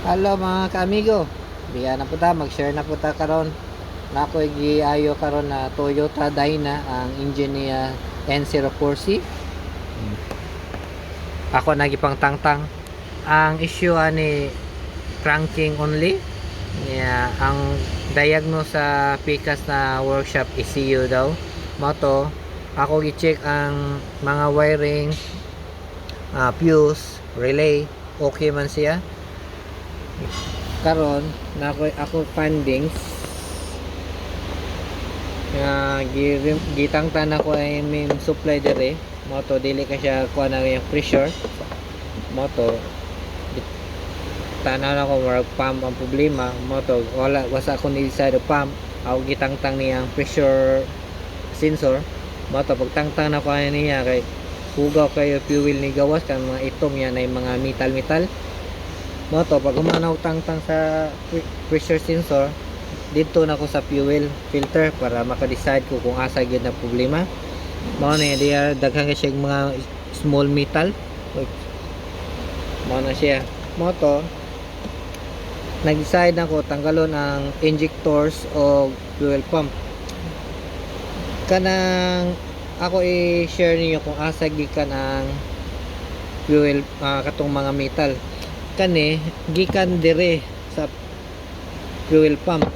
Hello mga kaamigo. Diya na po ta, mag-share na po ta karon. Na ako giayo karon na Toyota Dyna ang engine niya N04C. Ako nagipang tangtang. Ang issue ani cranking only. Ang diagnose sa Pikas na workshop ECU daw. Moto, ako gi-check ang mga wiring, fuse, relay, okay man siya. Karon na ako findings nga gitangtan ako ay may supply dire moto dili ka siya kuha na yung pressure moto tanaw na ko marag pump ang problema moto wala wasa ko ni side pump ako gitangtang niyang pressure sensor moto pagtangtang na ko niya kay hugaw kayo fuel ni gawas kan mga itom yan ay mga metal moto pag humanaw tangtang sa pressure sensor dito na ko sa fuel filter para maka-decide ko kung asa gyud na problema mao na diya daghan siya mga small metal mao na siya moto nag-decide na ko tanggalon ang injectors o fuel pump kanang ako i-share niyo kung asa gikan ang fuel katong mga metal kani gikan dire sa fuel pump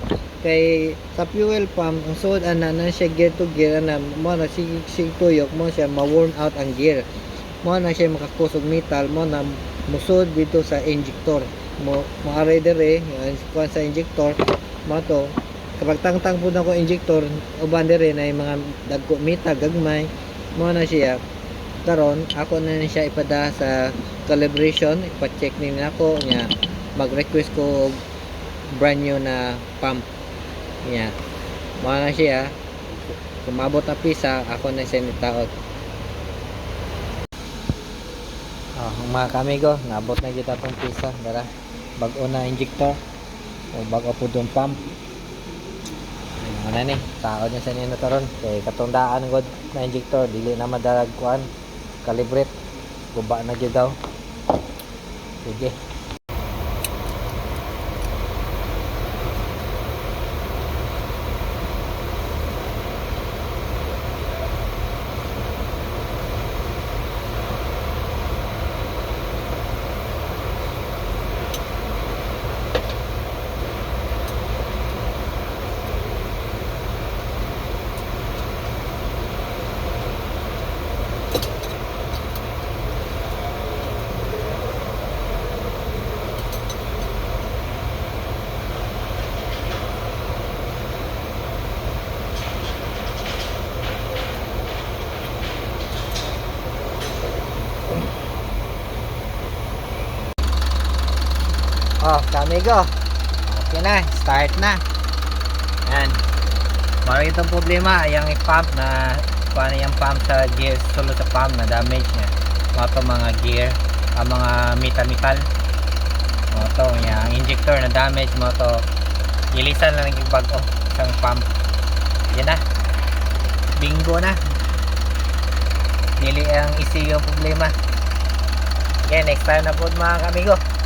kay sa fuel pump ang sud ana na siya gear to gear ana mo na sig tuyok mo siya ma-worn out ang gear mo na siya makakusog metal mo na musud dito sa injector mo maaray dire kuan sa injector mo to kapag tangtang pud ako injector uban dire na mga dagko metal gagmay mo na siya karon ako na siya ipada sa calibration ipa-check ni nako nya mag-request ko brand new na pump nya mo na siya kumabot na pisa ako na send taot mga kamigo nabot na kita tong pisa dara bag-o na injector o bag-o po tong pump ano ni taod niya sa nino taron kay katundaan god na injector dili na madalag kuan calibrate guba na gyud daw sige kamigo okay na start na yan maro itong problema yung pump na paano yung pump sa gear solo sa pump na damage niya ito mga gear mga metal ito yung injector na damage mo ito ilisan lang yung bago isang pump yan na bingo na dili ang isi yung problema yan next time na po mga kamigo